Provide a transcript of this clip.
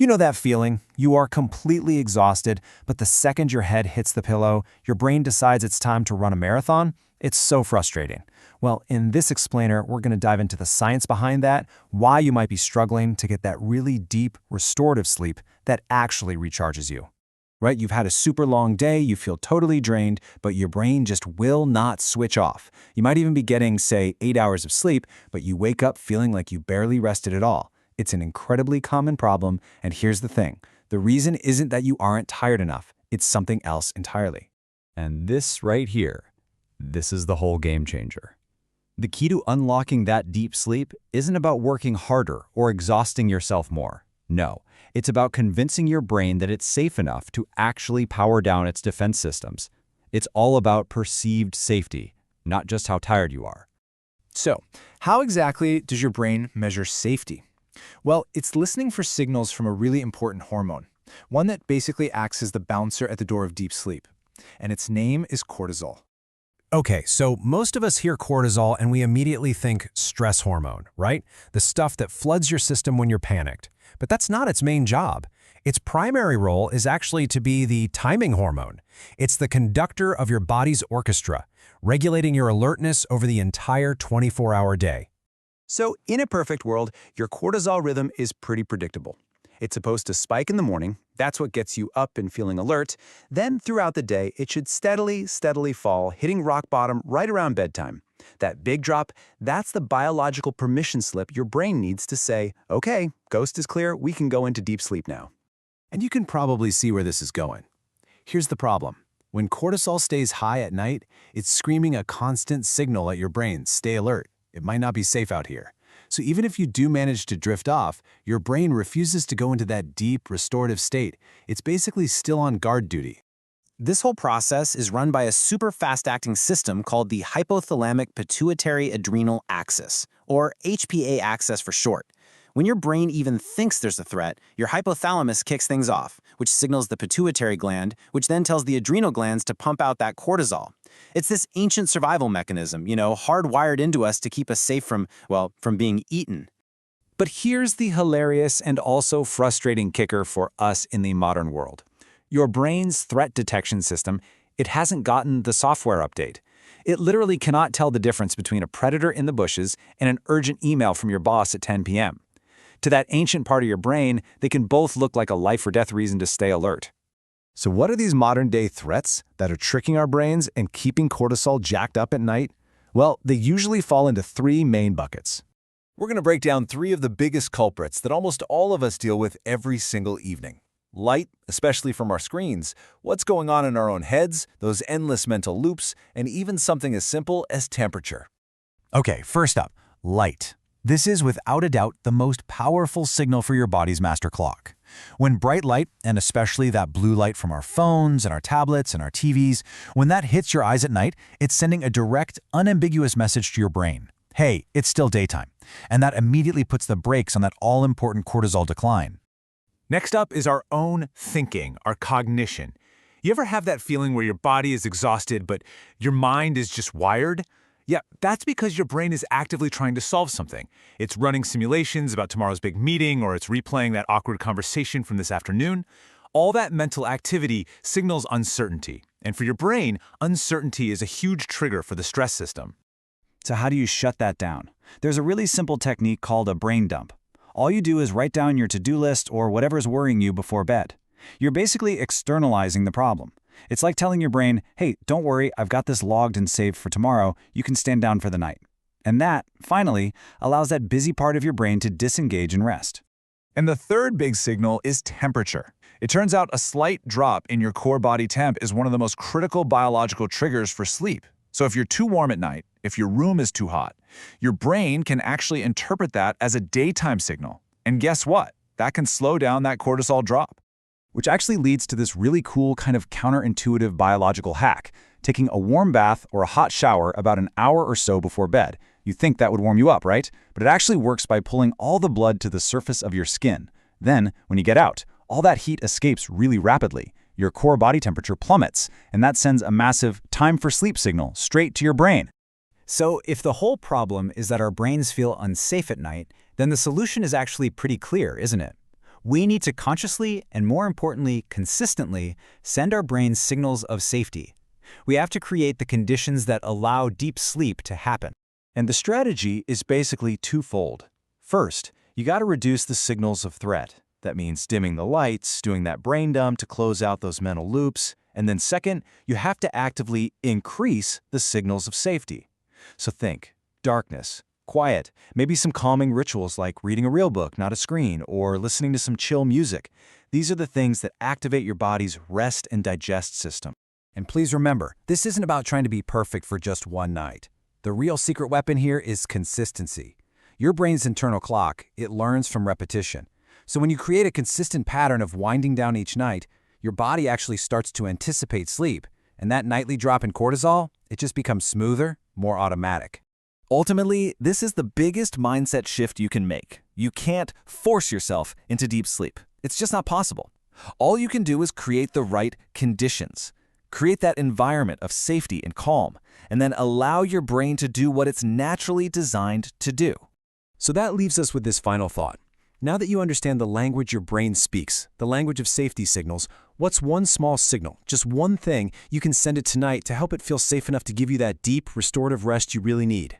You know that feeling? You are completely exhausted, but the second your head hits the pillow, your brain decides it's time to run a marathon? It's so frustrating. Well, in this explainer, we're going to dive into the science behind that, why you might be struggling to get that really deep, restorative sleep that actually recharges you. Right? You've had a super long day, you feel totally drained, but your brain just will not switch off. You might even be getting, say, 8 hours of sleep, but you wake up feeling like you barely rested at all. It's an incredibly common problem, and here's the thing. The reason isn't that you aren't tired enough. It's something else entirely. And this right here, this is the whole game changer. The key to unlocking that deep sleep isn't about working harder or exhausting yourself more. No, it's about convincing your brain that it's safe enough to actually power down its defense systems. It's all about perceived safety, not just how tired you are. So, how exactly does your brain measure safety? Well, it's listening for signals from a really important hormone, one that basically acts as the bouncer at the door of deep sleep. And its name is cortisol. Okay, so most of us hear cortisol and we immediately think stress hormone, right? The stuff that floods your system when you're panicked. But that's not its main job. Its primary role is actually to be the timing hormone. It's the conductor of your body's orchestra, regulating your alertness over the entire 24-hour day. So, in a perfect world, your cortisol rhythm is pretty predictable. It's supposed to spike in the morning, that's what gets you up and feeling alert. Then, throughout the day, it should steadily fall, hitting rock bottom right around bedtime. That big drop, that's the biological permission slip your brain needs to say, okay, coast is clear, we can go into deep sleep now. And you can probably see where this is going. Here's the problem. When cortisol stays high at night, it's screaming a constant signal at your brain, stay alert. It might not be safe out here. So even if you do manage to drift off, your brain refuses to go into that deep, restorative state. It's basically still on guard duty. This whole process is run by a super fast-acting system called the hypothalamic pituitary adrenal axis, or HPA axis for short. When your brain even thinks there's a threat, your hypothalamus kicks things off, which signals the pituitary gland, which then tells the adrenal glands to pump out that cortisol. It's this ancient survival mechanism, hardwired into us to keep us safe from being eaten. But here's the hilarious and also frustrating kicker for us in the modern world. Your brain's threat detection system, it hasn't gotten the software update. It literally cannot tell the difference between a predator in the bushes and an urgent email from your boss at 10 p.m. To that ancient part of your brain, they can both look like a life or death reason to stay alert. So what are these modern-day threats that are tricking our brains and keeping cortisol jacked up at night? Well, they usually fall into three main buckets. We're going to break down three of the biggest culprits that almost all of us deal with every single evening. Light, especially from our screens, what's going on in our own heads, those endless mental loops, and even something as simple as temperature. Okay, first up, light. This is without a doubt the most powerful signal for your body's master clock. When bright light, and especially that blue light from our phones and our tablets and our TVs, when that hits your eyes at night, it's sending a direct, unambiguous message to your brain. Hey, it's still daytime. And that immediately puts the brakes on that all-important cortisol decline. Next up is our own thinking, our cognition. You ever have that feeling where your body is exhausted, but your mind is just wired? Yeah, that's because your brain is actively trying to solve something. It's running simulations about tomorrow's big meeting, or it's replaying that awkward conversation from this afternoon. All that mental activity signals uncertainty. And for your brain, uncertainty is a huge trigger for the stress system. So how do you shut that down? There's a really simple technique called a brain dump. All you do is write down your to-do list or whatever's worrying you before bed. You're basically externalizing the problem. It's like telling your brain, hey, don't worry, I've got this logged and saved for tomorrow, you can stand down for the night. And that, finally, allows that busy part of your brain to disengage and rest. And the third big signal is temperature. It turns out a slight drop in your core body temp is one of the most critical biological triggers for sleep. So if you're too warm at night, if your room is too hot, your brain can actually interpret that as a daytime signal. And guess what? That can slow down that cortisol drop. Which actually leads to this really cool kind of counterintuitive biological hack, taking a warm bath or a hot shower about an hour or so before bed. You think that would warm you up, right? But it actually works by pulling all the blood to the surface of your skin. Then, when you get out, all that heat escapes really rapidly. Your core body temperature plummets, and that sends a massive time for sleep signal straight to your brain. So if the whole problem is that our brains feel unsafe at night, then the solution is actually pretty clear, isn't it? We need to consciously, and more importantly, consistently, send our brains signals of safety. We have to create the conditions that allow deep sleep to happen. And the strategy is basically twofold. First, you got to reduce the signals of threat. That means dimming the lights, doing that brain dump to close out those mental loops. And then second, you have to actively increase the signals of safety. So think, darkness, quiet, maybe some calming rituals like reading a real book, not a screen, or listening to some chill music. These are the things that activate your body's rest and digest system. And please remember, this isn't about trying to be perfect for just one night. The real secret weapon here is consistency. Your brain's internal clock, it learns from repetition. So when you create a consistent pattern of winding down each night, your body actually starts to anticipate sleep, and that nightly drop in cortisol, it just becomes smoother, more automatic. Ultimately, this is the biggest mindset shift you can make. You can't force yourself into deep sleep. It's just not possible. All you can do is create the right conditions. Create that environment of safety and calm, and then allow your brain to do what it's naturally designed to do. So that leaves us with this final thought. Now that you understand the language your brain speaks, the language of safety signals, what's one small signal, just one thing, you can send it tonight to help it feel safe enough to give you that deep, restorative rest you really need?